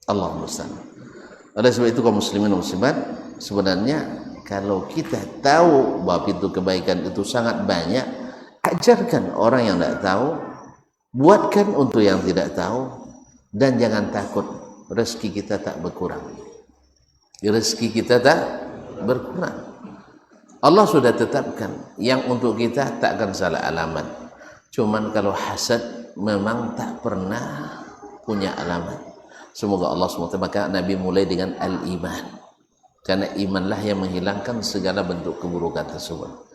Allah musta'an. Oleh sebab itu kaum muslimin dan muslimat, sebenarnya kalau kita tahu bahwa pintu kebaikan itu sangat banyak, ajarkan orang yang tidak tahu, buatkan untuk yang tidak tahu, dan jangan takut rezeki kita tak berkurang. Rezeki kita tak berkurang. Allah sudah tetapkan yang untuk kita tak akan salah alamat. Cuman kalau hasad memang tak pernah punya alamat. Semoga Allah SWT. Maka Nabi mulai dengan al-iman, karena imanlah yang menghilangkan segala bentuk keburukan tersebut.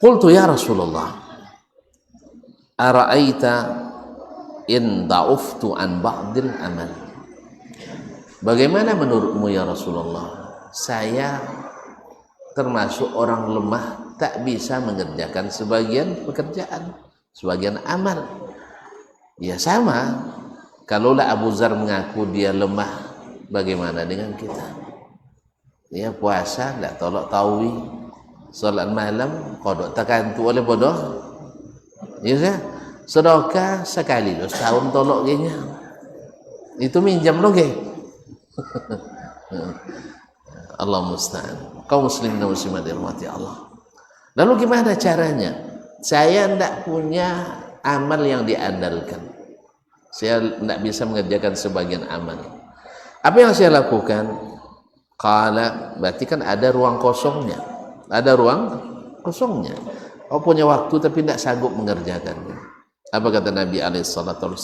Qultu ya Rasulullah, ara'aita in da'uftu an ba'dil amal. Bagaimana menurutmu ya Rasulullah, saya termasuk orang lemah, tak bisa mengerjakan sebagian pekerjaan, sebagian amal. Ya sama, kalaulah Abu Dzar mengaku dia lemah, bagaimana dengan kita? Ya puasa tak tolak tawi, salat malam kodok terkantu oleh bodoh, ya kan? Sedekah sekali lo setahun tolak genya, itu minjam lo ke? Allah musta'an. Kaum muslimin dan muslimat dirahmati Allah. Lalu gimana caranya? Saya tidak punya amal yang diandalkan, saya tidak bisa mengerjakan sebagian amal. Apa yang saya lakukan? Qala, berarti kan ada ruang kosongnya, ada ruang kosongnya. Oh punya waktu tapi tidak sanggup mengerjakannya. Apa kata Nabi SAW?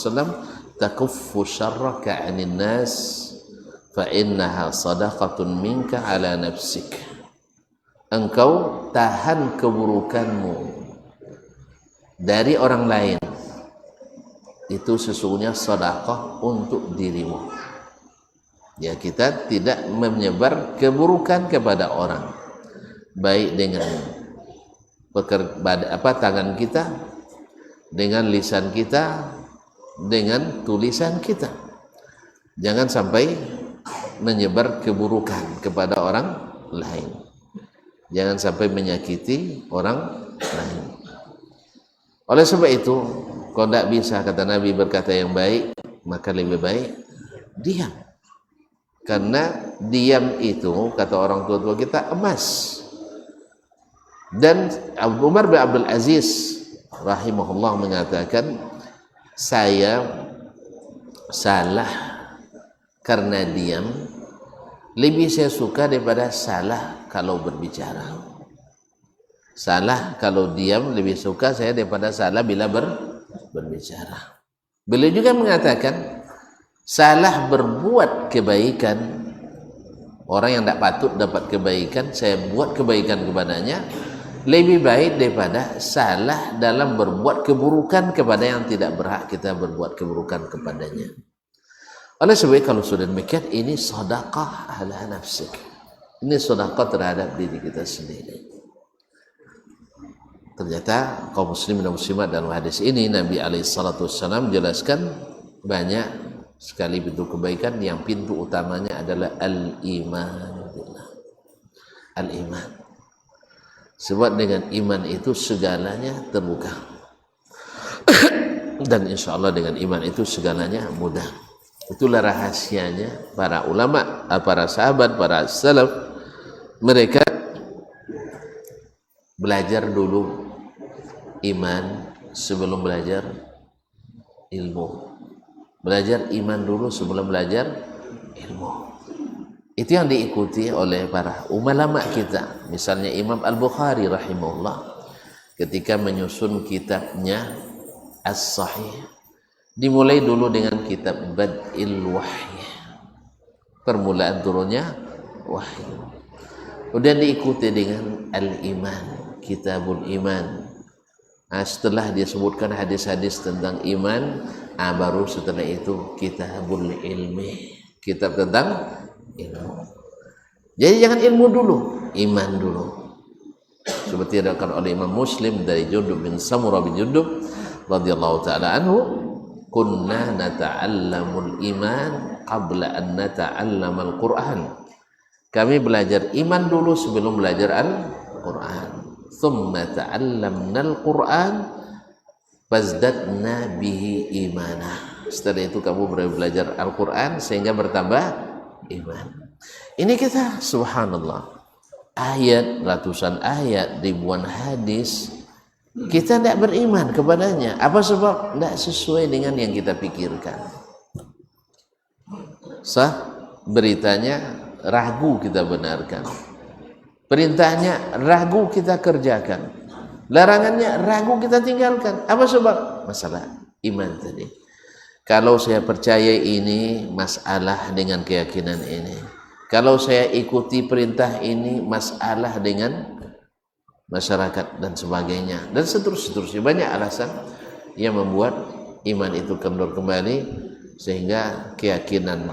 Takuffu syarraka 'anil nas fa innaha sadaqatun minka ala nafsik. Engkau tahan keburukanmu dari orang lain, itu sesungguhnya sedekah untuk dirimu. Ya, kita tidak menyebar keburukan kepada orang, baik dengan tangan kita, dengan lisan kita, dengan tulisan kita. Jangan sampai menyebar keburukan kepada orang lain, jangan sampai menyakiti orang lain. Oleh sebab itu, kalau tidak bisa, kata Nabi, berkata yang baik, maka lebih baik diam. Karena diam itu, kata orang tua-tua kita, emas. Dan Umar bin Abdul Aziz rahimahullah mengatakan, saya salah karena diam lebih saya suka daripada salah kalau berbicara. Salah kalau diam lebih suka saya daripada salah bila berbicara. Beliau juga mengatakan, salah berbuat kebaikan, orang yang tidak patut dapat kebaikan, saya buat kebaikan kepadanya, lebih baik daripada salah dalam berbuat keburukan kepada yang tidak berhak kita berbuat keburukan kepadanya. Oleh sebab kalau sudah demikian, ini sedekah ala nafsik, ini sedekah terhadap diri kita sendiri. Ternyata kaum muslimin dan muslimat, dalam hadis ini Nabi SAW jelaskan banyak sekali pintu kebaikan, yang pintu utamanya adalah al-iman billah. Al-iman. Sebab dengan iman itu segalanya terbuka. Dan insya Allah dengan iman itu segalanya mudah. Itulah rahasianya para ulama, para sahabat, para salaf. Mereka belajar dulu iman sebelum belajar ilmu. Belajar iman dulu sebelum belajar ilmu. Itu yang diikuti oleh para ulama kita. Misalnya Imam Al-Bukhari rahimahullah, ketika menyusun kitabnya As-Sahih, dimulai dulu dengan kitab Bad'il Wahyi, permulaan turunnya wahyu. Kemudian diikuti dengan Al-Iman, Kitabul Iman. Setelah dia sebutkan hadis-hadis tentang iman, baru setelah itu Kitabul Ilmi, kitab tentang ilmu. Jadi jangan ilmu dulu, iman dulu. Seperti dikatakan oleh Imam Muslim dari Jundub bin Samurah bin Jundub radhiyallahu taala anhu, kunna nata'allamul iman qabla an nata'allamal Qur'an. Kami belajar iman dulu sebelum belajar Al-Qur'an. Thumma ta'allamnal Qur'an fazdadna bihi imana. Setelah itu kamu belajar Al-Quran sehingga bertambah iman. Ini kita subhanallah, ayat, ratusan ayat, ribuan hadis, kita tidak beriman kepadanya. Apa sebab? Tidak sesuai dengan yang kita pikirkan. Beritanya ragu kita benarkan, perintahnya ragu kita kerjakan, larangannya ragu kita tinggalkan. Apa sebab? Masalah iman tadi. Kalau saya percaya ini, masalah dengan keyakinan ini. Kalau saya ikuti perintah ini, masalah dengan masyarakat dan sebagainya. Dan seterusnya. Banyak alasan yang membuat iman itu kendor kembali, sehingga keyakinan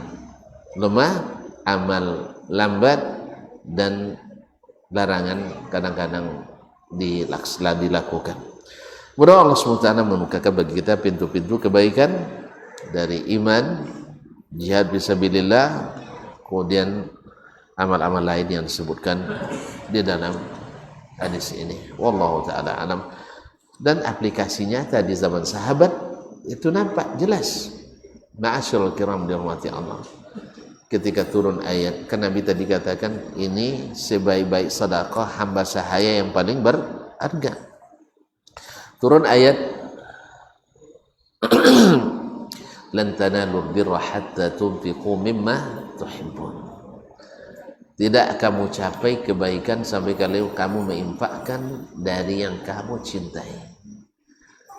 lemah, amal lambat, dan larangan kadang-kadang dilakukan. Mudah Allah SWT membukakan bagi kita pintu-pintu kebaikan dari iman, jihad fisabilillah, kemudian amal-amal lain yang disebutkan di dalam hadis ini. Wallahu ta'ala alam. Dan aplikasinya tadi zaman sahabat itu nampak jelas. Ma'asyarul kiram dirahmati Allah. Ketika turun ayat, kan Nabi tadi katakan ini sebaik-baik sedekah hamba sahaya yang paling berharga. Turun ayat lan tanalul birra hatta tunfiqu mimma tuhibbun. Tidak kamu capai kebaikan sampai kalau kamu menginfakkan dari yang kamu cintai.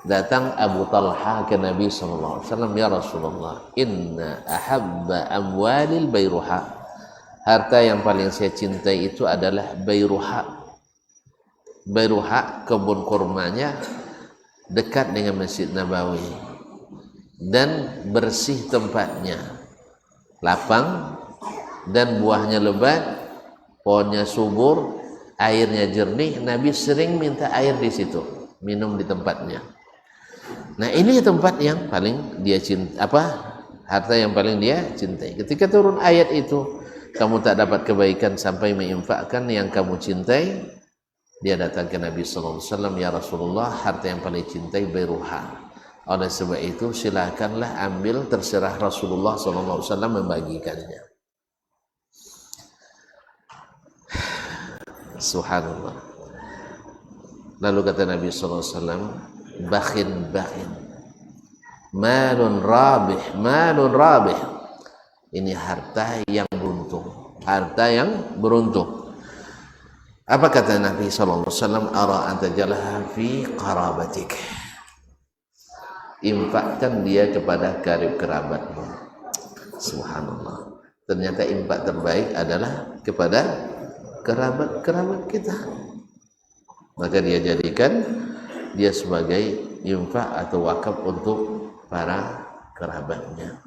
Datang Abu Talha ke Nabi SAW, ya Rasulullah, inna ahabba amwalil bayruha. Harta yang paling saya cintai itu adalah bayruha. Bayruha, kebun kurmanya dekat dengan Masjid Nabawi dan bersih tempatnya, lapang dan buahnya lebat, pohonnya subur, airnya jernih. Nabi sering minta air di situ, minum di tempatnya. Nah, ini tempat yang paling dia cinta, harta yang paling dia cintai. Ketika turun ayat itu, kamu tak dapat kebaikan sampai menginfakkan yang kamu cintai. Dia datang ke Nabi SAW, ya Rasulullah, harta yang paling cintai bayruha. Oleh sebab itu silakanlah ambil, terserah Rasulullah SAW membagikannya. Subhanallah. Lalu kata Nabi SAW, bakhin malun rabih. Ini harta yang beruntung. Apa kata Nabi SAW? Ara anta jalaha fi qarabatik. Infakkan dia kepada karib kerabatmu. Subhanallah. Ternyata infak terbaik adalah kepada kerabat kita. Maka dia jadikan dia sebagai infak atau wakaf untuk para kerabatnya.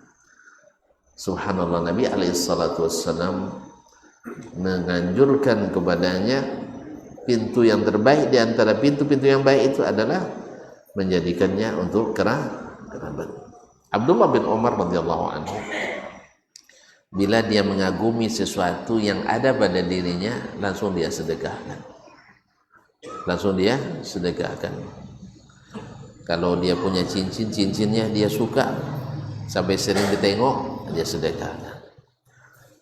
Subhanallah, Nabi SAW menganjurkan kepadanya pintu yang terbaik di antara pintu-pintu yang baik itu adalah menjadikannya untuk kerabat. Abdullah bin Umar radhiyallahu anhu, bila dia mengagumi sesuatu yang ada pada dirinya, langsung dia sedekahkan. Kalau dia punya cincinnya dia suka sampai sering ditengok, dia sedekahkan.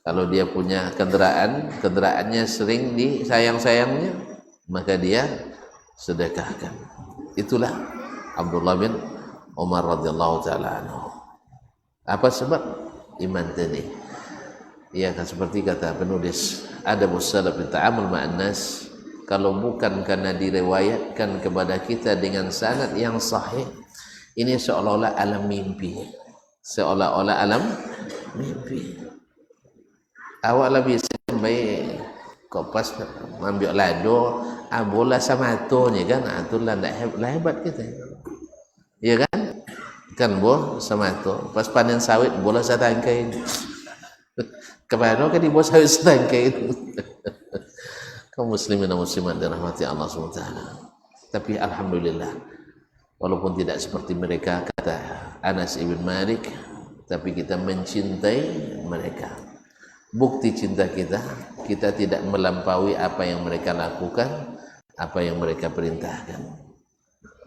Kalau dia punya kendaraannya sering disayang-sayangnya, maka dia sedekahkan. Itulah Abdullah bin Umar radhiyallahu taala anhu. Apa sebab? Iman tadi. Ia kan seperti kata penulis Adabus Salaf fi Ta'amul Ma'an Nas, kalau bukan karena diriwayatkan kepada kita dengan sanad yang sahih, ini seolah-olah alam mimpi. Awak lebih baik kau pas ambil lado, bola sama atunya kan, atulah hebat kita. Iya kan boh sama atu. Pas panen sawit bola satangkai. Kemana kan di bola sawit satangkai itu. Kaum muslimin dan muslimat dirahmati Allah SWT. Tapi alhamdulillah, walaupun tidak seperti mereka, kata Anas ibn Malik, tapi kita mencintai mereka. Bukti cinta kita tidak melampaui apa yang mereka lakukan, apa yang mereka perintahkan.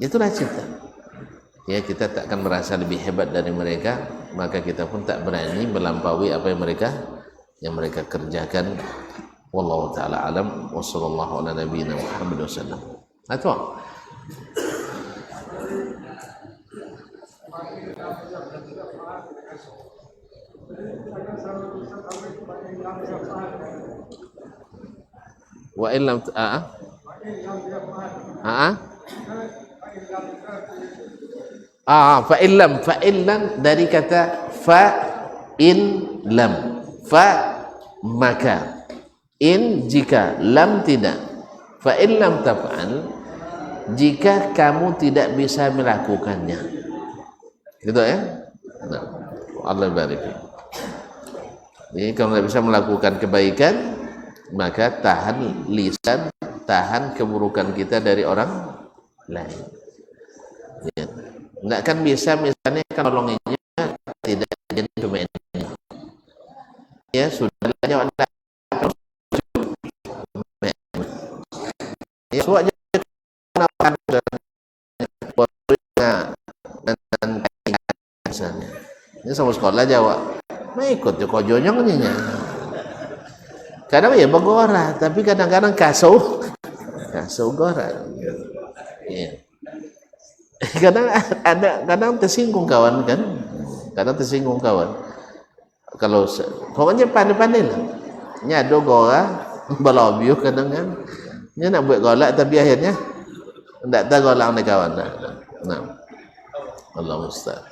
Itulah cinta. Ya, kita tak akan merasa lebih hebat dari mereka, maka kita pun tak berani melampaui apa yang mereka kerjakan. Wallahu ta'ala alam wa sallallahu ala nabiyyina Muhammad wasallam. Atau wa illam Fa'illam dari kata in lam, maka, in jika, lam tidak. Fa'illam taf'al, jika kamu tidak bisa melakukannya, gitu ya. Nah, Allah barik. Jadi kalau tidak bisa melakukan kebaikan, maka tahan lisan, tahan keburukan kita dari orang lain. Ya. Nggak kan bisa misalnya nolonginnya tidak jadi cuma ini. Ya sudah jawab. Ya sudah dan misalnya. Ini sama sekolah jawab. Nah ikut jo kojonya kan ini. Kadang ya begora, tapi kadang-kadang kasuh gora. Ya. Kadang tersinggung kawan kan, kalau pokoknya pandai-pandai lah nyado gora balobio kadang kan dia nak buat golak tapi akhirnya tidak tahu golak oleh kawan. Nah Allah musta'an.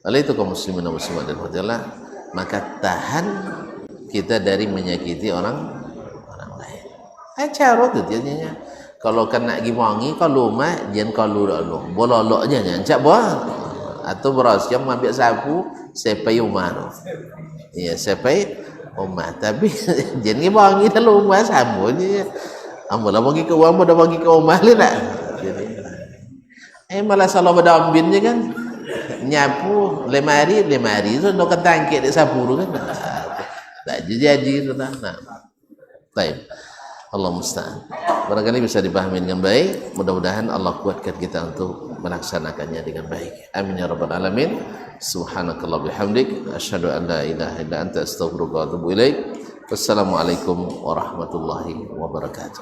Oleh itu kaum muslimin dan muslimat dan hadirat, maka tahan kita dari menyakiti orang lain. Cara tu jadinya. Kalau kan nak gimangi kalau mak jangan kalau dulu. Bololok je jangan cak buah. Atau beras yang ambil sapu sepai umar. Ya sepai umar. Tapi jangan gimangi dalam umar sapu je. Ambolah bagi ke uang, dah bagi ke umar le nak. Jadi malah salah berdambin je kan. Nyapu lemari so nak ketangkit di sapu tu kan. Tak jadi tu dah. Nah. Baik. Allah musta'an. Barangkali bisa dipahami dengan baik. Mudah-mudahan Allah kuatkan kita untuk melaksanakannya dengan baik. Amin ya rabbal alamin. Subhanakallah bihamdik, asyhadu an la ilaha illa anta astaghfiruka wa atubu ilaik. Wassalamualaikum warahmatullahi wabarakatuh.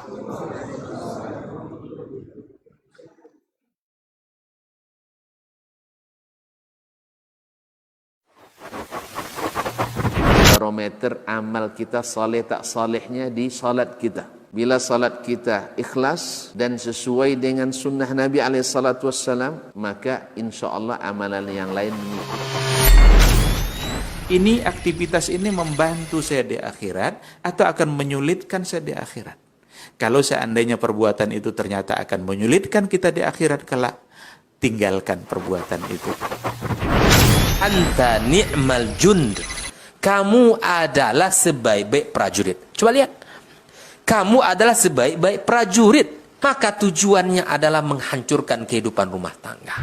Barometer amal kita saleh tak salehnya di salat kita. Bila salat kita ikhlas dan sesuai dengan sunnah Nabi SAW, maka insya Allah amalan yang lain mengikut. Ini aktivitas ini membantu saya di akhirat atau akan menyulitkan saya di akhirat? Kalau seandainya perbuatan itu ternyata akan menyulitkan kita di akhirat kelak, tinggalkan perbuatan itu. Anta ni'mal jund. Kamu adalah sebaik-baik prajurit. Coba lihat. Kamu adalah sebaik-baik prajurit. Maka tujuannya adalah menghancurkan kehidupan rumah tangga.